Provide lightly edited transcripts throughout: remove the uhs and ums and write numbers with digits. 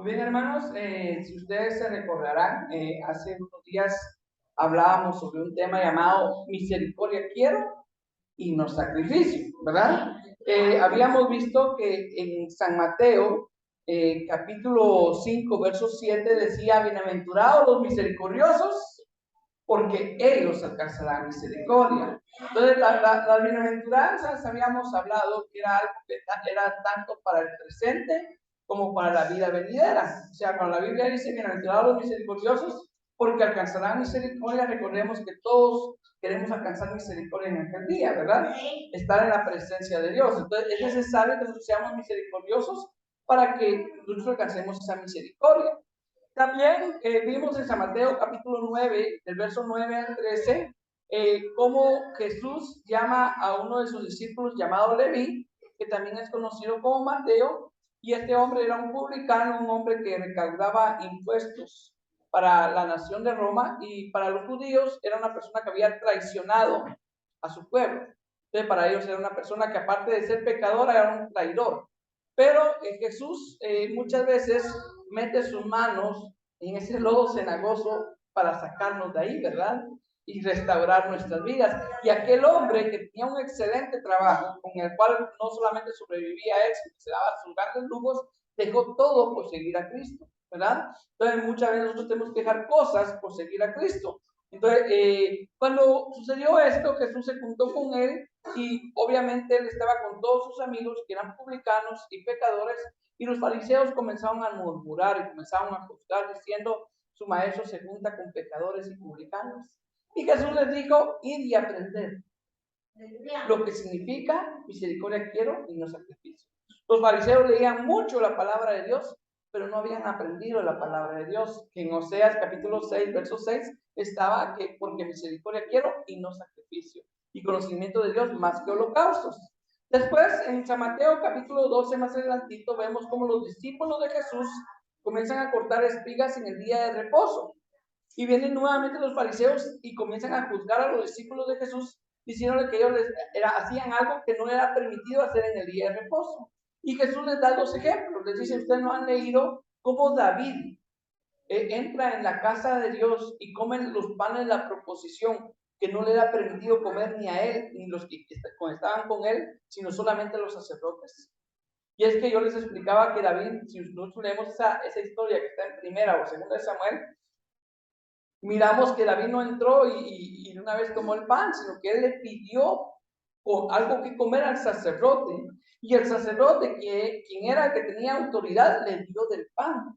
Muy bien, hermanos, si ustedes se recordarán, hace unos días hablábamos sobre un tema llamado misericordia quiero y no sacrificio, ¿verdad? Habíamos visto que en San Mateo, capítulo 5, verso 7, decía, bienaventurados los misericordiosos, porque ellos alcanzarán misericordia. Entonces, las bienaventuranzas habíamos hablado que era algo que era tanto para el presente como para la vida venidera. O sea, cuando la Biblia dice bienaventurados los misericordiosos, porque alcanzarán misericordia, recordemos que todos queremos alcanzar misericordia en aquel día, ¿verdad? Estar en la presencia de Dios. Entonces, es necesario que nosotros seamos misericordiosos para que nosotros alcancemos esa misericordia. También vimos en San Mateo capítulo 9, del verso 9 al 13, cómo Jesús llama a uno de sus discípulos llamado Leví, que también es conocido como Mateo, y este hombre era un publicano, un hombre que recaudaba impuestos para la nación de Roma, y para los judíos era una persona que había traicionado a su pueblo. Entonces para ellos era una persona que aparte de ser pecadora era un traidor. Pero Jesús muchas veces mete sus manos en ese lodo cenagoso para sacarnos de ahí, ¿verdad? Y restaurar nuestras vidas. Y aquel hombre que tenía un excelente trabajo, con el cual no solamente sobrevivía él, sino que se daba sus grandes lujos, dejó todo por seguir a Cristo, ¿verdad? Entonces muchas veces nosotros tenemos que dejar cosas por seguir a Cristo. Entonces, cuando sucedió esto, Jesús se juntó con él y obviamente él estaba con todos sus amigos que eran publicanos y pecadores, y los fariseos comenzaron a murmurar y comenzaron a juzgar diciendo, su maestro se junta con pecadores y publicanos. Y Jesús les dijo, id y aprender lo que significa misericordia quiero y no sacrificio. Los fariseos leían mucho la palabra de Dios, pero no habían aprendido la palabra de Dios, que en Oseas capítulo 6, verso 6, estaba que porque misericordia quiero y no sacrificio, y conocimiento de Dios más que holocaustos. Después, en San Mateo capítulo 12, más adelantito, vemos como los discípulos de Jesús comienzan a cortar espigas en el día de reposo. Y vienen nuevamente los fariseos y comienzan a juzgar a los discípulos de Jesús, diciéndole que ellos hacían algo que no era permitido hacer en el día de reposo. Y Jesús les da dos ejemplos. Les dice, ustedes no han leído cómo David entra en la casa de Dios y comen los panes de la proposición, que no le era permitido comer ni a él, ni los que estaban con él, sino solamente a los sacerdotes. Y es que yo les explicaba que David, si nosotros leemos esa historia que está en primera o segunda de Samuel, miramos que David no entró y una vez tomó el pan, sino que él le pidió algo que comer al sacerdote, y el sacerdote, quien era el que tenía autoridad, le dio del pan.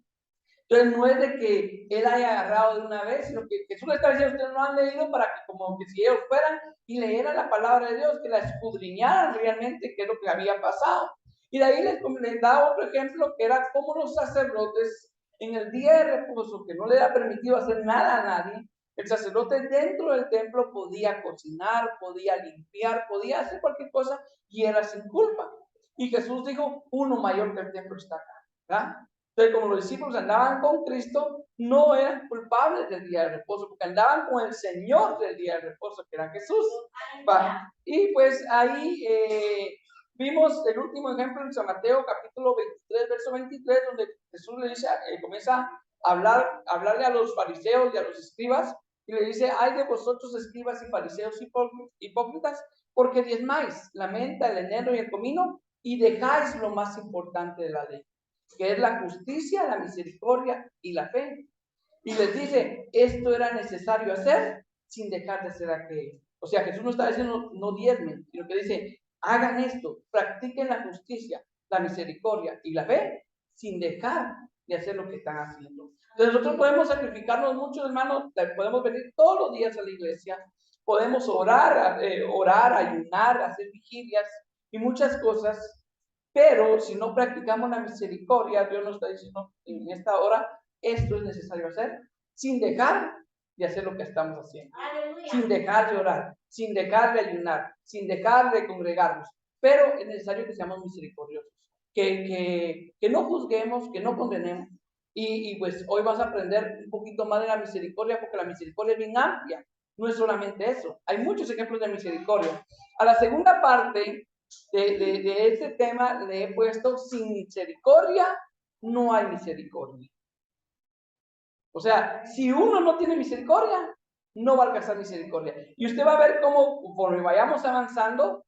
Entonces no es de que él haya agarrado de una vez, sino que Jesús le está diciendo, ustedes no han leído, para que como que si ellos fueran y leyeran la palabra de Dios, que la escudriñaran realmente qué es lo que había pasado. Y de ahí les da otro ejemplo, que era como los sacerdotes en el día de reposo, que no le era permitido hacer nada a nadie, el sacerdote dentro del templo podía cocinar, podía limpiar, podía hacer cualquier cosa y era sin culpa. Y Jesús dijo, uno mayor que el templo está acá, ¿verdad? Entonces, como los discípulos andaban con Cristo, no eran culpables del día de reposo, porque andaban con el Señor del día de reposo, que era Jesús. ¿Va? Y pues ahí vimos el último ejemplo en San Mateo, capítulo 23, verso 23, donde Jesús le dice, comienza a hablarle a los fariseos y a los escribas, y le dice, ay de vosotros escribas y fariseos hipócritas, porque diezmáis la menta, el enero y el comino, y dejáis lo más importante de la ley, que es la justicia, la misericordia y la fe. Y les dice, esto era necesario hacer sin dejar de hacer aquello. O sea, Jesús no está diciendo no diezmen, sino que dice, hagan esto, practiquen la justicia, la misericordia y la fe sin dejar de hacer lo que están haciendo. Entonces nosotros podemos sacrificarnos mucho, hermanos, podemos venir todos los días a la iglesia, podemos orar, ayunar, hacer vigilias y muchas cosas, pero si no practicamos la misericordia, Dios nos está diciendo en esta hora, esto es necesario hacer, sin dejar de hacer lo que estamos haciendo. Aleluya. Sin dejar de orar, sin dejar de ayunar, sin dejar de congregarnos. Pero es necesario que seamos misericordiosos, que no juzguemos, que no condenemos. Y pues hoy vas a aprender un poquito más de la misericordia, porque la misericordia es bien amplia. No es solamente eso. Hay muchos ejemplos de misericordia. A la segunda parte de este tema le he puesto sin misericordia no hay misericordia. O sea, si uno no tiene misericordia, no va a alcanzar misericordia. Y usted va a ver cómo, conforme vayamos avanzando,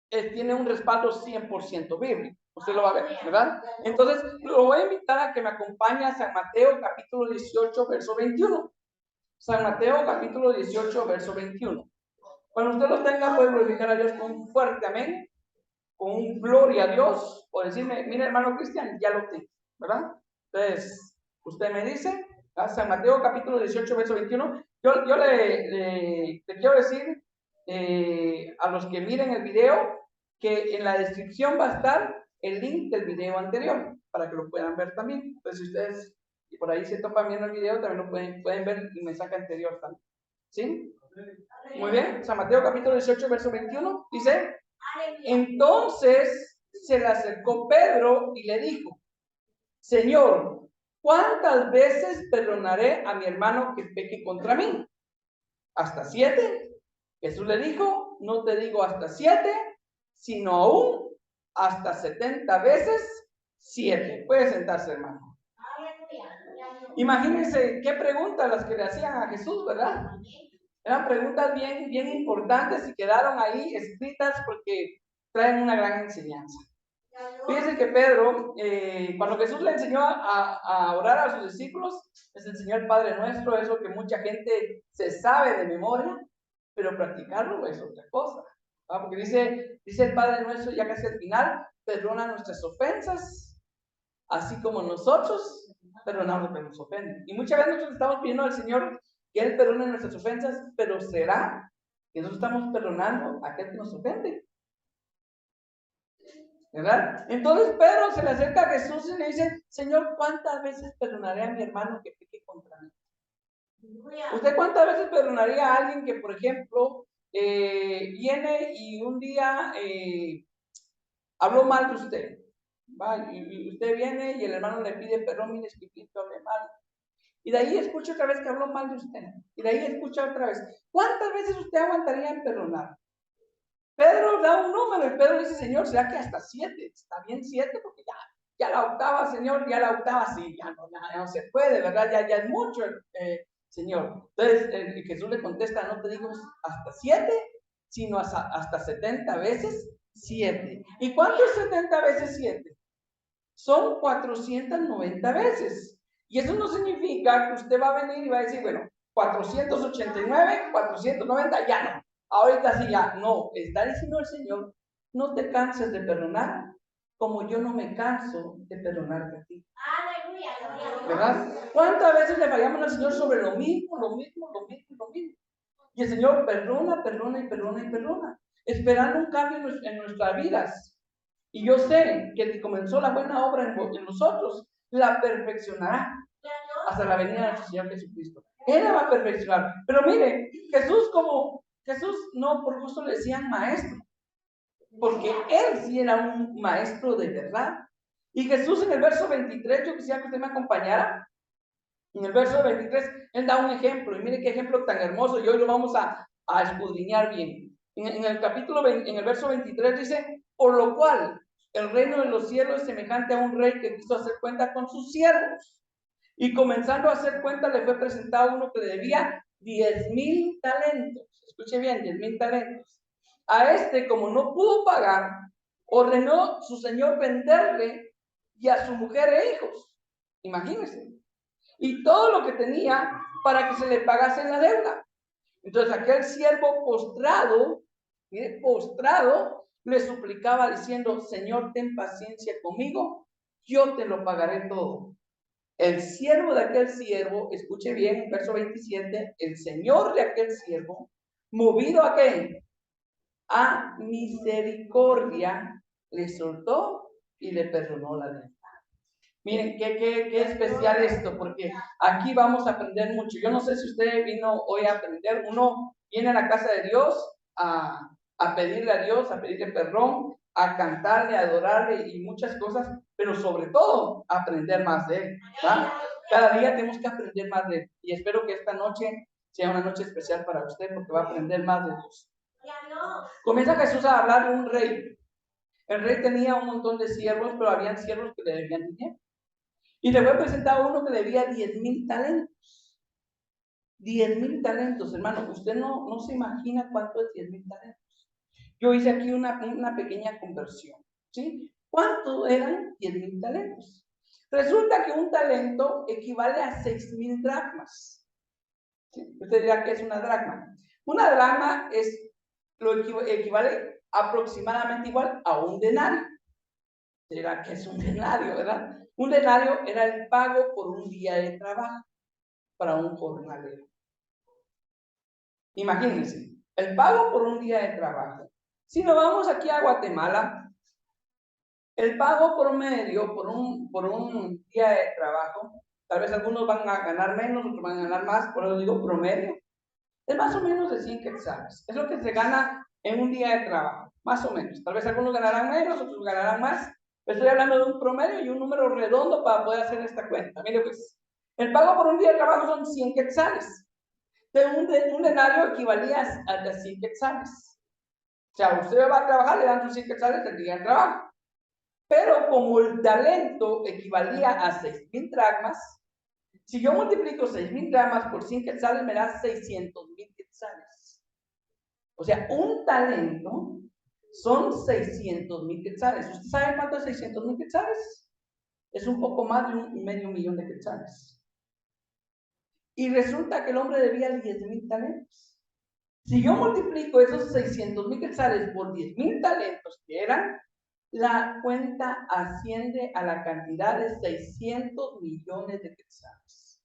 él tiene un respaldo 100% bíblico. Usted lo va a ver, ¿verdad? Entonces, lo voy a invitar a que me acompañe a San Mateo, capítulo 18, verso 21. San Mateo, capítulo 18, verso 21. Cuando usted lo tenga, puede glorificar a Dios con un fuerte amén, con un gloria a Dios, o decirme, mire hermano Cristian, ya lo tengo, ¿verdad? Entonces, usted me dice, San Mateo capítulo 18, verso 21, yo le quiero decir a los que miren el video, que en la descripción va a estar el link del video anterior, para que lo puedan ver también. Entonces, si ustedes, y por ahí se topan viendo el video, también lo pueden ver el mensaje anterior también. ¿Sí? Muy bien, San Mateo capítulo 18, verso 21, dice, entonces se le acercó Pedro y le dijo, Señor, ¿cuántas veces perdonaré a mi hermano que peque contra mí? ¿Hasta 7? Jesús le dijo, no te digo hasta 7, sino aún hasta 70 veces 7. Puede sentarse, hermano. Imagínense qué preguntas las que le hacían a Jesús, ¿verdad? Eran preguntas bien, bien importantes y quedaron ahí escritas porque traen una gran enseñanza. Fíjense que Pedro, cuando Jesús le enseñó a orar a sus discípulos, les enseñó el Padre Nuestro, eso que mucha gente se sabe de memoria, pero practicarlo es otra cosa. ¿Ah? Porque dice el Padre Nuestro ya casi al final, perdona nuestras ofensas, así como nosotros perdonamos lo que nos ofende. Y muchas veces nosotros estamos pidiendo al Señor que Él perdone nuestras ofensas, pero ¿será que nosotros estamos perdonando a aquel que nos ofende? ¿Verdad? Entonces Pedro se le acerca a Jesús y le dice, Señor, ¿cuántas veces perdonaré a mi hermano que peque contra mí? ¿Usted cuántas veces perdonaría a alguien que, por ejemplo, viene y un día habló mal de usted? ¿Va? Y usted viene y el hermano le pide perdón, mire, es que hablé mal. Y de ahí escucha otra vez que habló mal de usted. Y de ahí escucha otra vez. ¿Cuántas veces usted aguantaría en perdonar? Pedro da un número y Pedro dice, Señor, ¿será que hasta 7? Está bien 7 porque ya la octava, Señor, ya la octava sí, ya no se puede, ¿verdad? Ya es mucho, Señor. Entonces Jesús le contesta, no te digo hasta 7, sino hasta 70 veces 7. ¿Y cuánto es 70 veces 7? Son 490 veces. Y eso no significa que usted va a venir y va a decir, bueno, 489, 490, ya no. Ahorita sí ya, no. Está diciendo el Señor, no te canses de perdonar, como yo no me canso de perdonarte a ti. ¿Verdad? ¿Cuántas veces le fallamos al Señor sobre lo mismo, lo mismo, lo mismo, lo mismo? Y el Señor perdona, perdona y perdona y perdona, esperando un cambio en nuestras vidas. Y yo sé que el que comenzó la buena obra en nosotros, la perfeccionará hasta la venida de nuestro Señor Jesucristo. Él la va a perfeccionar. Pero mire, Jesús no por gusto le decían maestro, porque él sí era un maestro de verdad. Y Jesús en el verso 23, yo quisiera que usted me acompañara. En el verso 23, él da un ejemplo, y mire qué ejemplo tan hermoso, y hoy lo vamos a escudriñar bien. En el capítulo 20, en el verso 23 dice, por lo cual el reino de los cielos es semejante a un rey que quiso hacer cuenta con sus siervos. Y comenzando a hacer cuenta, le fue presentado uno que le debía 10,000 talentos. Escuche bien, 10,000 talentos. A este, como no pudo pagar, ordenó su señor venderle y a su mujer e hijos. Imagínense. Y todo lo que tenía para que se le pagase la deuda. Entonces aquel siervo postrado, mire, postrado, le suplicaba diciendo, Señor, ten paciencia conmigo, yo te lo pagaré todo. El siervo de aquel siervo, escuche bien, verso 27, el señor de aquel siervo, movido a qué? A misericordia, le soltó y le perdonó la deuda. Miren, qué especial esto, porque aquí vamos a aprender mucho. Yo no sé si usted vino hoy a aprender. Uno viene a la casa de Dios a pedirle a Dios, a pedirle perdón, a cantarle, a adorarle y muchas cosas, pero sobre todo a aprender más de Él. ¿Va? Cada día tenemos que aprender más de Él. Y espero que esta noche sea una noche especial para usted, porque va a aprender más de Dios. Comienza Jesús a hablar de un rey. El rey tenía un montón de siervos, pero habían siervos que le debían dinero. Y le fue presentado uno que le debía 10,000 talentos. 10,000 talentos, hermano. Usted no se imagina cuánto es 10,000 talentos. Yo hice aquí una pequeña conversión, ¿sí? ¿Cuánto eran 10,000 talentos? Resulta que un talento equivale a 6,000 dracmas. ¿Sí? Usted dirá que es una dracma. Una dracma equivale aproximadamente igual a un denario. Dirá que es un denario, ¿verdad? Un denario era el pago por un día de trabajo para un jornalero. Imagínense, el pago por un día de trabajo. Si nos vamos aquí a Guatemala, el pago promedio por un día de trabajo, tal vez algunos van a ganar menos, otros van a ganar más, por eso digo promedio, es más o menos de 100 quetzales. Es lo que se gana en un día de trabajo, más o menos. Tal vez algunos ganarán menos, otros ganarán más. Estoy hablando de un promedio y un número redondo para poder hacer esta cuenta. Mire pues, el pago por un día de trabajo son 100 quetzales. Un denario equivalía a 100 quetzales. O sea, usted va a trabajar, le dan sus 100 quetzales el día de trabajo. Pero como el talento equivalía a 6,000 dracmas, si yo multiplico 6,000 dracmas por 100 quetzales, me da 600,000 quetzales. O sea, un talento son 600,000 quetzales. ¿Usted sabe cuánto es 600,000 quetzales? Es un poco más de un medio millón de quetzales. Y resulta que el hombre debía 10,000 talentos. Si yo multiplico esos 600,000 quetzales por 10,000 talentos que eran, la cuenta asciende a la cantidad de 600 millones de quetzales.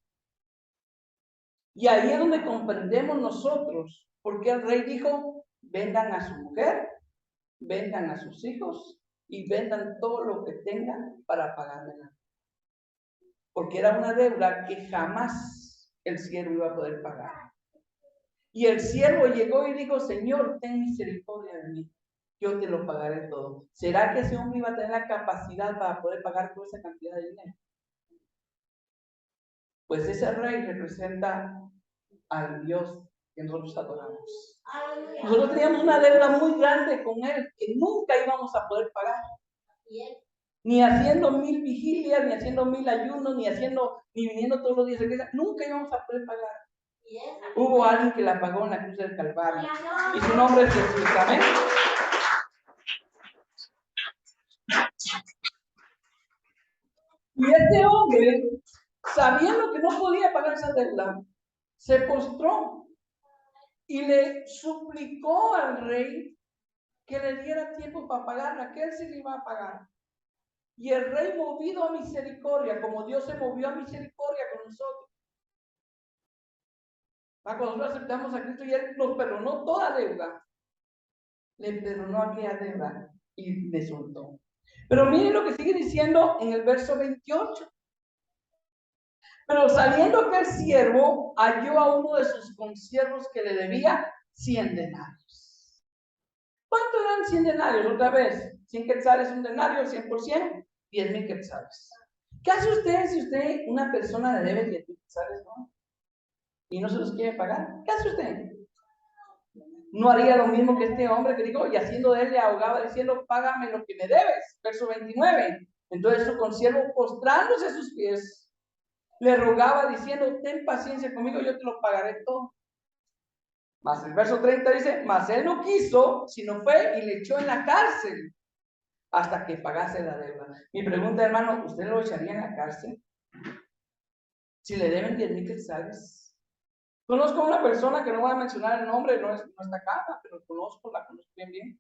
Y ahí es donde comprendemos nosotros por qué el rey dijo, vendan a su mujer, vendan a sus hijos y vendan todo lo que tengan para pagarme la deuda. Porque era una deuda que jamás el siervo iba a poder pagar. Y el siervo llegó y dijo, Señor, ten misericordia de mí, yo te lo pagaré todo. ¿Será que ese hombre iba a tener la capacidad para poder pagar toda esa cantidad de dinero? Pues ese rey representa al Dios que nosotros adoramos. Nosotros teníamos una deuda muy grande con él que nunca íbamos a poder pagar. Ni haciendo 1,000 vigilias, ni haciendo 1,000 ayunos, ni viniendo todos los días a la iglesia, nunca íbamos a poder pagar. Hubo alguien que la pagó en la cruz del Calvario y su nombre es Jesús. Amén. Y este hombre, sabiendo que no podía pagar esa deuda, se postró y le suplicó al rey que le diera tiempo para pagarla, que él se le iba a pagar. Y el rey, movido a misericordia, como Dios se movió a misericordia con nosotros, cuando nosotros aceptamos a Cristo y Él nos perdonó toda deuda, le perdonó aquella deuda y le soltó. Pero miren lo que sigue diciendo en el verso 28. Pero saliendo aquel siervo, halló a uno de sus consiervos que le debía 100 denarios. ¿Cuánto eran 100 denarios? Otra vez, 100 quetzales un denario, 100%, 10,000 quetzales. ¿Qué hace usted si usted, una persona, le debe 10,000 quetzales, no? Y no se los quiere pagar? ¿Qué hace usted? No haría lo mismo que este hombre que dijo, y haciendo de él le ahogaba diciendo, págame lo que me debes. Verso 29. Entonces su consiervo, postrándose a sus pies, le rogaba diciendo, ten paciencia conmigo, yo te lo pagaré todo. Mas el verso 30 dice, mas él no quiso, sino fue y le echó en la cárcel hasta que pagase la deuda. Mi pregunta, hermano, ¿usted lo echaría en la cárcel? Si le deben 10,000 quetzales. Conozco a una persona que no voy a mencionar el nombre, no está acá, pero la conozco bien,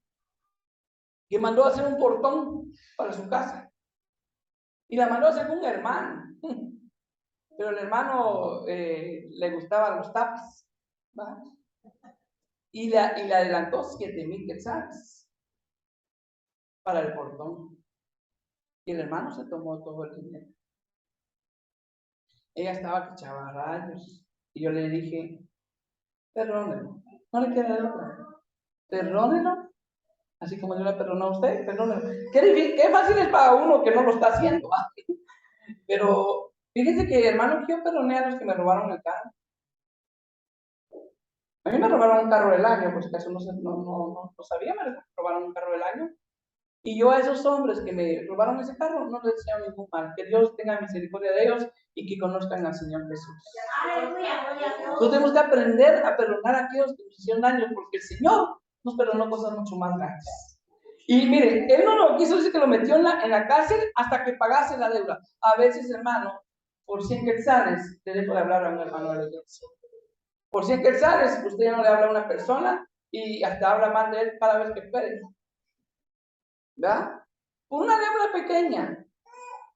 que mandó a hacer un portón para su casa. Y la mandó a hacer un hermano. Pero el hermano le gustaban los tapis. ¿Va? Y le adelantó 7,000 quetzales para el portón. Y el hermano se tomó todo el dinero. Ella estaba que echaba rayos. Y yo le dije, perdónelo, no le queda de otra. Perdónelo, así como yo le perdonó a usted, perdónelo. Qué fácil es para uno que no lo está haciendo. ¿Va? Pero fíjense que, hermano, que yo perdoné a los que me robaron el carro. A mí me robaron un carro del año, por si acaso no sabía, me robaron un carro del año. Y yo a esos hombres que me robaron ese carro no les deseo ningún mal. Que Dios tenga misericordia de ellos y que conozcan al Señor Jesús. Nosotros tenemos que aprender a perdonar a aquellos que nos hicieron daño, porque el Señor nos perdonó cosas mucho más grandes. Y mire, Él no lo quiso, dice que lo metió en la cárcel hasta que pagase la deuda. A veces, hermano, por 100 quetzales, le dejo de hablar a un hermano de la iglesia. Por 100 quetzales, usted ya no le habla a una persona y hasta habla mal de él cada vez que puede. ¿Verdad? Por una deuda pequeña.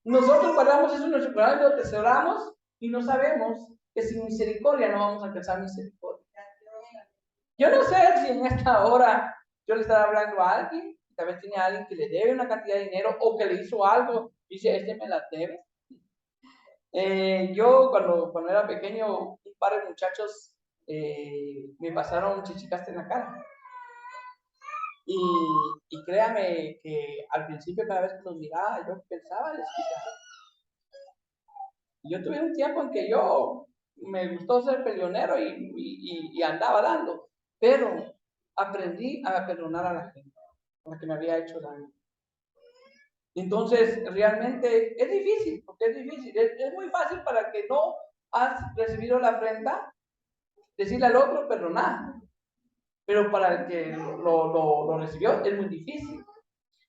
Nosotros guardamos eso en nuestro corazón, lo atesoramos y no sabemos que sin misericordia no vamos a alcanzar misericordia. Yo no sé si en esta hora yo le estaba hablando a alguien, tal vez tiene a alguien que le debe una cantidad de dinero o que le hizo algo, y dice, este me la debe. Yo cuando era pequeño, un par de muchachos me pasaron chichicaste en la cara. Y créame que al principio cada vez que los miraba, yo pensaba desquitar. Yo tuve un tiempo en que yo me gustó ser peleonero y andaba dando, pero aprendí a perdonar a la gente, a la que me había hecho daño. Entonces, realmente es difícil, porque es difícil. Es muy fácil para el que no has recibido la afrenta, decirle al otro perdonar. Pero para el que lo recibió es muy difícil.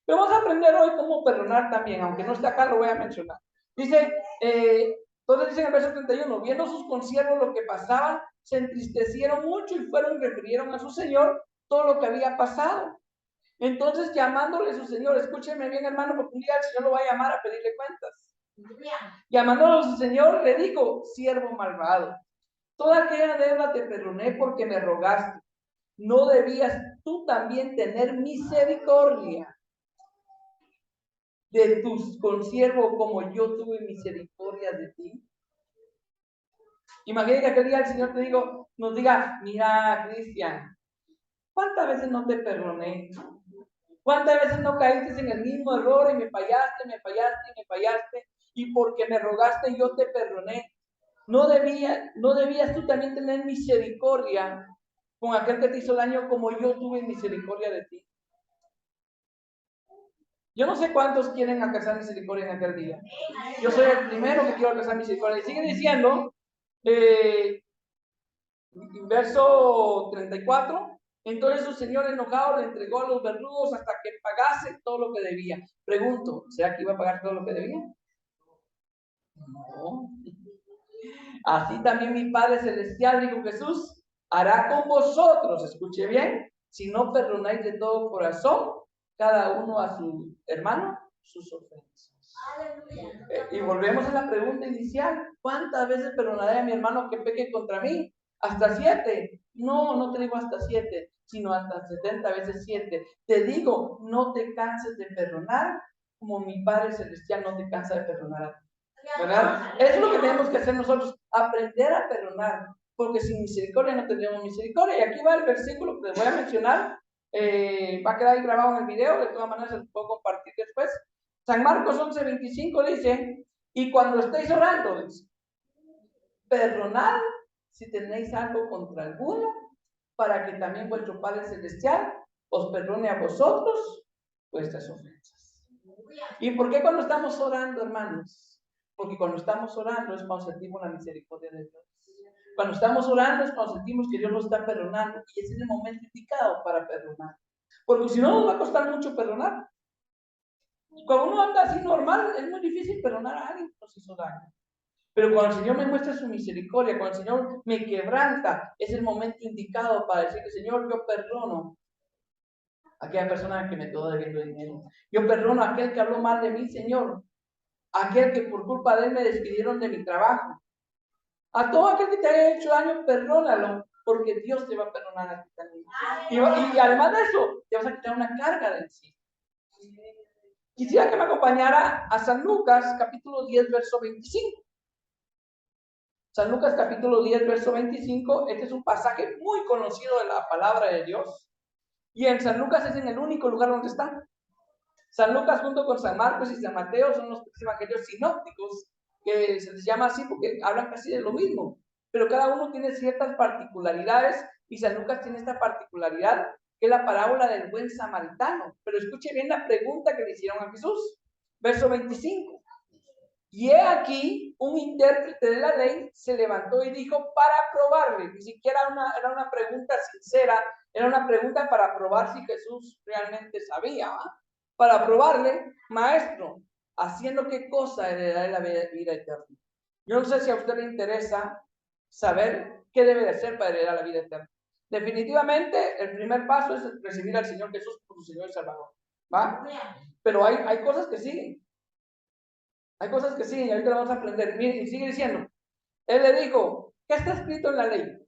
Pero vamos a aprender hoy cómo perdonar también, aunque no esté acá, lo voy a mencionar. Dice, entonces dice en el verso 31, viendo sus consiervos lo que pasaba, se entristecieron mucho y fueron y refirieron a su señor todo lo que había pasado. Entonces, llamándole a su señor, escúcheme bien, hermano, porque un día el Señor lo va a llamar a pedirle cuentas. Llamándole a su señor, le dijo, siervo malvado, toda aquella deuda te perdoné porque me rogaste. ¿No debías tú también tener misericordia de tus consiervos como yo tuve misericordia de ti? Imagina que aquel día el Señor nos diga, mira, Cristian, ¿cuántas veces no te perdoné? ¿Cuántas veces no caíste en el mismo error y me fallaste? Y porque me rogaste yo te perdoné. ¿No debías tú también tener misericordia con aquel que te hizo daño como yo tuve misericordia de ti? Yo no sé cuántos quieren alcanzar misericordia en aquel día. Yo soy el primero que quiero alcanzar misericordia. Y sigue diciendo, verso 34, entonces su señor enojado le entregó a los verdugos hasta que pagase todo lo que debía. Pregunto, ¿será que iba a pagar todo lo que debía? No. Así también mi Padre Celestial, dijo Jesús, hará con vosotros, escuche bien, si no perdonáis de todo corazón, cada uno a su hermano, sus ofensas. Y volvemos a la pregunta inicial, ¿cuántas veces perdonaré a mi hermano que peque contra mí? ¿Hasta 7? No, no te digo hasta 7, sino hasta 70 veces 7. Te digo, no te canses de perdonar, como mi Padre Celestial no te cansa de perdonar a ti. ¿Verdad? Eso es lo que tenemos que hacer nosotros, aprender a perdonar, porque sin misericordia no tendremos misericordia. Y aquí va el versículo que les voy a mencionar, va a quedar ahí grabado en el video, de todas maneras se lo puedo compartir después. San Marcos 11:25 dice, y cuando estéis orando, dice, perdonad si tenéis algo contra alguno, para que también vuestro Padre Celestial os perdone a vosotros vuestras ofensas. ¿Y por qué cuando estamos orando, hermanos? Porque cuando estamos orando es cuando sentimos la misericordia de Dios. Cuando estamos orando es cuando sentimos que Dios nos está perdonando y es en el momento indicado para perdonar. Porque si no, nos va a costar mucho perdonar. Cuando uno anda así normal, es muy difícil perdonar a alguien que nos hizo daño. Pero cuando el Señor me muestra su misericordia, cuando el Señor me quebranta, es el momento indicado para decirle, Señor, yo perdono a aquella persona que me quedó debiendo dinero. Yo perdono a aquel que habló mal de mí, Señor. Aquel que por culpa de él me despidieron de mi trabajo. A todo aquel que te haya hecho daño, perdónalo, porque Dios te va a perdonar a ti también. Y además de eso, te vas a quitar una carga de encima. Quisiera que me acompañara a San Lucas, capítulo 10, verso 25. San Lucas, capítulo 10, verso 25. Este es un pasaje muy conocido de la palabra de Dios. Y en San Lucas es en el único lugar donde está. San Lucas junto con San Marcos y San Mateo son los evangelios sinópticos, que se les llama así porque hablan casi de lo mismo, pero cada uno tiene ciertas particularidades y San Lucas tiene esta particularidad que es la parábola del buen samaritano. Pero escuche bien la pregunta que le hicieron a Jesús. Verso 25. Y he aquí, un intérprete de la ley se levantó y dijo para probarle. Ni siquiera era una pregunta sincera, era una pregunta para probar si Jesús realmente sabía. Para probarle, maestro, ¿haciendo qué cosa heredaré la vida eterna? Yo no sé si a usted le interesa saber qué debe de hacer para heredar la vida eterna. Definitivamente, el primer paso es recibir al Señor Jesús como su Señor y Salvador. ¿Va? Pero hay cosas que siguen. Hay cosas que siguen y ahorita lo vamos a aprender. Miren, y sigue diciendo. Él le dijo, ¿qué está escrito en la ley?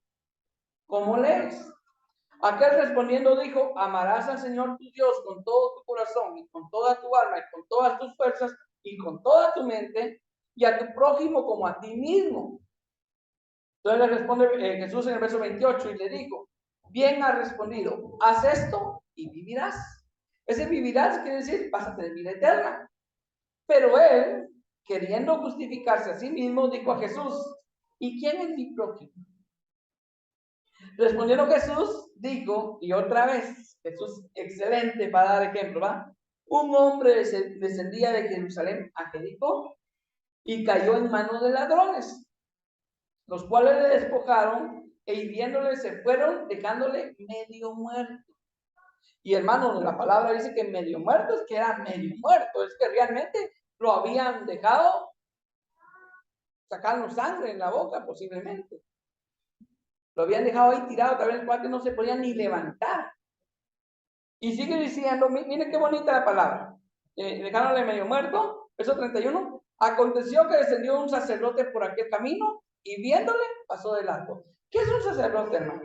¿Cómo lees? Aquel respondiendo dijo, amarás al Señor tu Dios con todo tu corazón y con toda tu alma y con todas tus fuerzas y con toda tu mente y a tu prójimo como a ti mismo. Entonces le responde Jesús en el verso 28 y le dijo, bien has respondido, haz esto y vivirás. Ese vivirás quiere decir, vas a tener vida eterna. Pero él, queriendo justificarse a sí mismo, dijo a Jesús, ¿y quién es mi prójimo? Respondiendo Jesús, dijo, y otra vez, Jesús, excelente para dar ejemplo, ¿va? Un hombre descendía de Jerusalén a Jericó y cayó en manos de ladrones, los cuales le despojaron e hiriéndole se fueron, dejándole medio muerto. Y hermano, la palabra dice que medio muerto es que era medio muerto, es que realmente lo habían dejado sacando sangre en la boca posiblemente. Lo habían dejado ahí tirado, tal vez el cual que no se podía ni levantar. Y sigue diciendo, miren qué bonita la palabra. Dejándole medio muerto, verso 31. Aconteció que descendió un sacerdote por aquel camino y viéndole pasó de largo. ¿Qué es un sacerdote, hermano?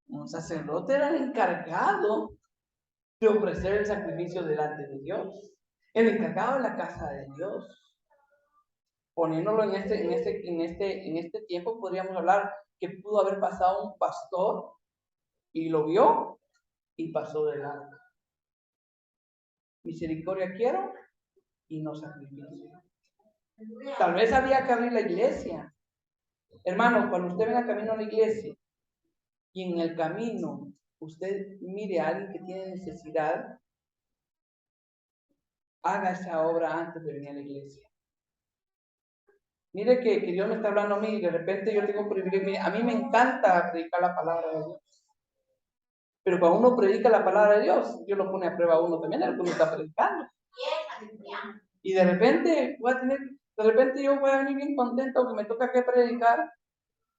Un sacerdote era el encargado de ofrecer el sacrificio delante de Dios. El encargado de la casa de Dios. Poniéndolo en este tiempo, podríamos hablar que pudo haber pasado un pastor y lo vio y pasó de largo. Misericordia quiero y no sacrificio. Tal vez había que abrir la iglesia. Hermano, cuando usted venga camino a la iglesia y en el camino usted mire a alguien que tiene necesidad, haga esa obra antes de venir a la iglesia. Mire que Dios me está hablando a mí y de repente yo tengo un privilegio. A mí me encanta predicar la palabra de Dios. Pero cuando uno predica la palabra de Dios, Dios lo pone a prueba a uno también, el que uno está predicando. Y de repente yo voy a venir bien contento que me toca que predicar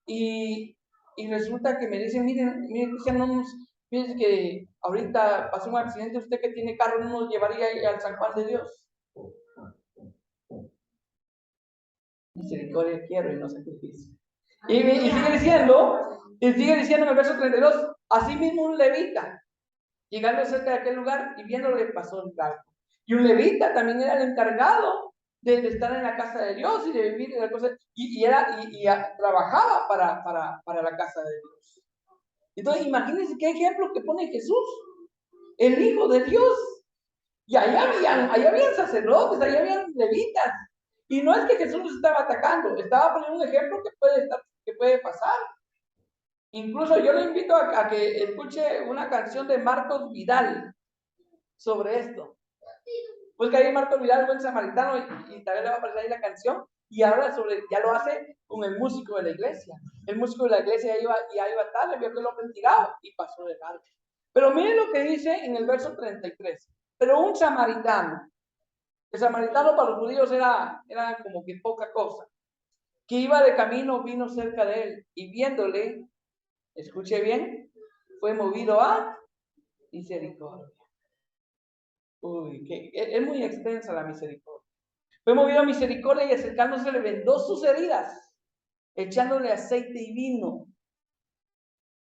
y resulta que me dicen, miren, Cristian, fíjense que ahorita pasó un accidente, usted que tiene carro no nos llevaría al San Juan de Dios. Misericordia quiero y no sacrificio. Y sigue diciendo en el verso 32, así mismo un levita, llegando cerca de aquel lugar y viéndole pasó el largo. Y un levita también era el encargado de estar en la casa de Dios y de vivir en la cosa, y trabajaba para la casa de Dios. Entonces, imagínense qué ejemplo que pone Jesús, el Hijo de Dios. Y allá habían sacerdotes, allá habían levitas. Y no es que Jesús los estaba atacando, estaba poniendo un ejemplo que puede pasar. Incluso yo le invito a que escuche una canción de Marcos Vidal sobre esto. Pues que ahí Marcos Vidal, buen samaritano, y también le va a aparecer ahí la canción, y habla ya lo hace con el músico de la iglesia. El músico de la iglesia ya iba tarde, vio que lo habían tirado y pasó de largo. Pero miren lo que dice en el verso 33. Pero un samaritano, el samaritano para los judíos era como que poca cosa, que iba de camino, vino cerca de él, y viéndole, escuche bien, fue movido a misericordia. Uy, que es muy extensa la misericordia. Fue movido a misericordia y acercándose le vendó sus heridas, echándole aceite y vino.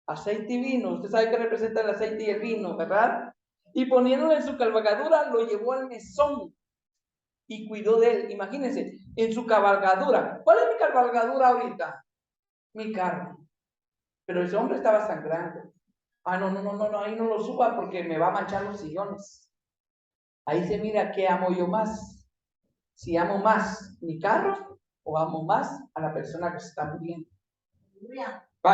Aceite y vino, usted sabe que representa el aceite y el vino, ¿verdad? Y poniéndole en su cabalgadura, lo llevó al mesón y cuidó de él. Imagínense, en su cabalgadura. ¿Cuál es mi cabalgadura ahorita? Mi carro. Pero ese hombre estaba sangrando. Ah, no, ahí no lo suba porque me va a manchar los sillones. Ahí se mira qué amo yo más. Si amo más mi carro o amo más a la persona que se está muriendo.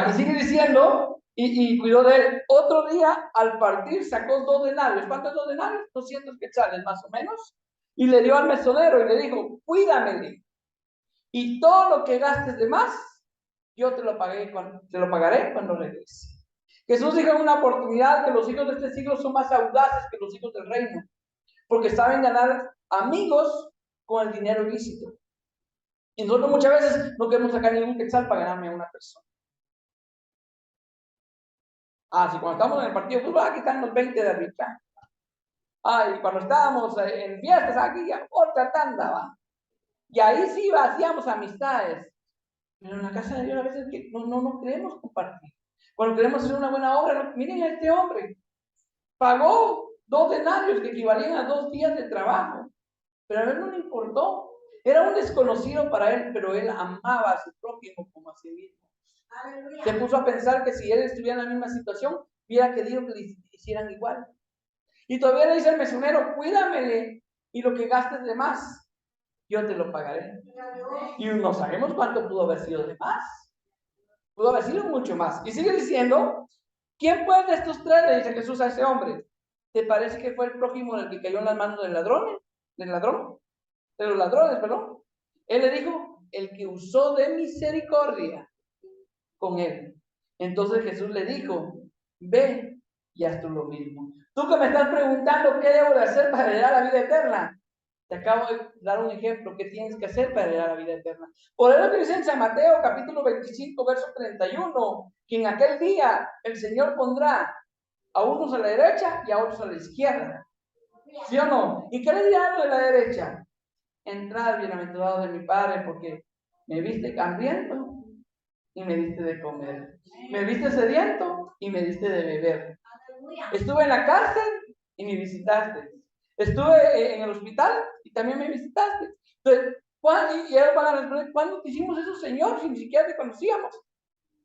Y sigue diciendo, y cuidó de él. Otro día, al partir, sacó 2 denarios. ¿Cuántos 2 denarios? 200 quetzales, más o menos. Y le dio al mesonero y le dijo, cuídamele. Y todo lo que gastes de más, yo te lo pagaré cuando regrese. Jesús dijo en una oportunidad que los hijos de este siglo son más audaces que los hijos del reino, porque saben ganar amigos con el dinero ilícito. Y nosotros muchas veces no queremos sacar ningún quetzal para ganarme a una persona. Si cuando estamos en el partido de fútbol, aquí están los 20 de arriba. Y cuando estábamos en fiestas, aquí ya otra tanda va. Y ahí sí hacíamos amistades. Pero en la casa de Dios a veces no queremos compartir. Cuando queremos hacer una buena obra, miren a este hombre. Pagó 2 denarios que equivalían a 2 días de trabajo. Pero a él no le importó. Era un desconocido para él, pero él amaba a su prójimo como a sí mismo. Se puso a pensar que si él estuviera en la misma situación, hubiera querido que le hicieran igual. Y todavía le dice al mesonero, cuídamele y lo que gastes de más, yo te lo pagaré. Y no sabemos cuánto pudo haber sido de más. Pudo haber sido mucho más. Y sigue diciendo, ¿quién pues de estos 3, le dice Jesús a ese hombre, te parece que fue el prójimo del que cayó en las manos del ladrón? De los ladrones, perdón. Él le dijo, el que usó de misericordia con él. Entonces Jesús le dijo, ve y haz tú lo mismo. Tú que me estás preguntando qué debo de hacer para heredar la vida eterna, te acabo de dar un ejemplo. ¿Qué tienes que hacer para heredar la vida eterna? Por eso dice en San Mateo capítulo 25 verso 31, que en aquel día el Señor pondrá a unos a la derecha y a otros a la izquierda. ¿Sí o no? ¿Y qué le dirá a los de la derecha? Entrad, bienaventurado de mi Padre, porque me viste hambriento y me diste de comer. Me viste sediento y me diste de beber. Estuve en la cárcel y me visitaste. Estuve en el hospital y también me visitaste. Entonces, y ellos van a responder, ¿cuándo te hicimos eso, Señor? Si ni siquiera te conocíamos.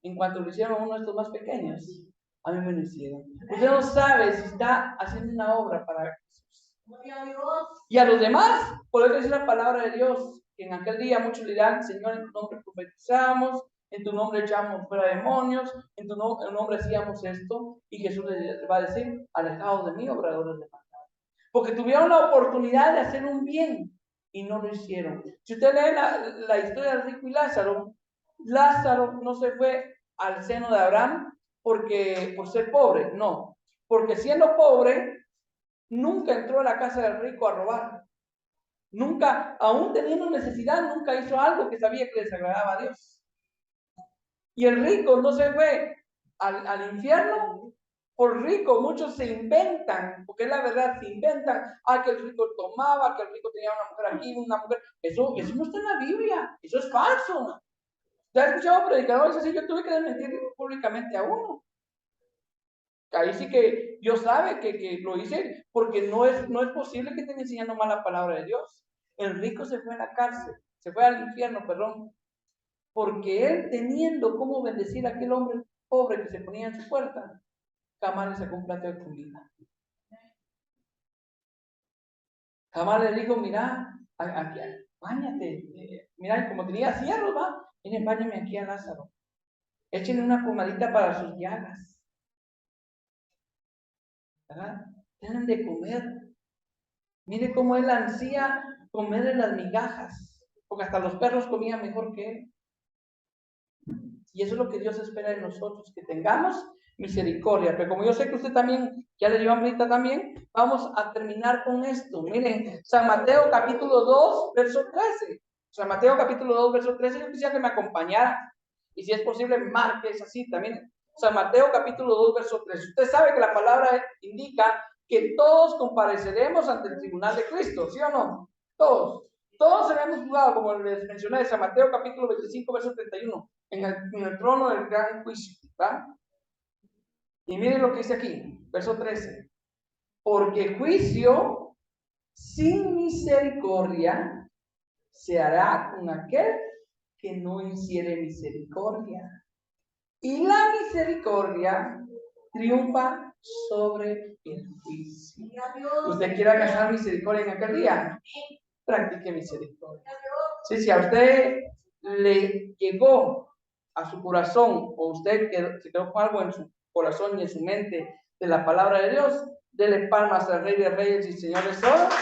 En cuanto lo hicieron a uno de estos más pequeños, a mí me lo hicieron. Usted no sabe si está haciendo una obra para Jesús. Y a los demás, poder decir la palabra de Dios, que en aquel día muchos dirán, Señor, en tu nombre profetizamos, en tu nombre echamos fuera demonios, en tu nombre hacíamos esto, y Jesús les va a decir, alejados de mí, obradores de maldad. Porque tuvieron la oportunidad de hacer un bien y no lo hicieron. Si usted lee la historia del rico y Lázaro, Lázaro no se fue al seno de Abraham por ser pobre, no, porque siendo pobre, nunca entró a la casa del rico a robar. Nunca, aún teniendo necesidad, nunca hizo algo que sabía que les agradaba a Dios. Y el rico no se fue al infierno por rico. Muchos se inventan, porque es la verdad, se inventan, que el rico tomaba, que el rico tenía una mujer aquí, una mujer. Eso no está en la Biblia, eso es falso. ¿Te has escuchado predicadores así? Yo tuve que desmentir públicamente a uno. Ahí sí que Dios sabe que lo hice, porque no es posible que estén enseñando mal la palabra de Dios. El rico se fue a la cárcel, se fue al infierno, perdón, porque él, teniendo cómo bendecir a aquel hombre pobre que se ponía en su puerta, jamás le sacó un plato de comida. Jamás le dijo, mira, aquí, báñate, mira, como tenía cierros, va, miren, báñame aquí a Lázaro, échenle una pomadita para sus llagas, ¿verdad? Tienen de comer. Mire cómo él ansía comer de las migajas, porque hasta los perros comían mejor que él. Y eso es lo que Dios espera de nosotros, que tengamos misericordia. Pero como yo sé que usted también ya le dio hambrita también, vamos a terminar con esto. Miren, San Mateo capítulo 2, verso 13. San Mateo capítulo 2, verso 13, yo quisiera que me acompañara. Y si es posible, marques así también. San Mateo capítulo 2, verso 13. Usted sabe que la palabra indica que todos compareceremos ante el tribunal de Cristo, ¿sí o no? Todos. Todos seremos juzgados, como les mencioné, de San Mateo capítulo 25, verso 31, en el trono del gran juicio, ¿verdad? Y miren lo que dice aquí, verso 13. Porque juicio sin misericordia se hará con aquel que no hiciere misericordia. Y la misericordia triunfa sobre el juicio. ¿Usted quiere alcanzar misericordia en aquel día? Practique misericordia. Sí, si a usted le llegó a su corazón, o usted se quedó con algo corazón y en su mente de la palabra de Dios. Dele palmas al Rey de Reyes y Señor de todos.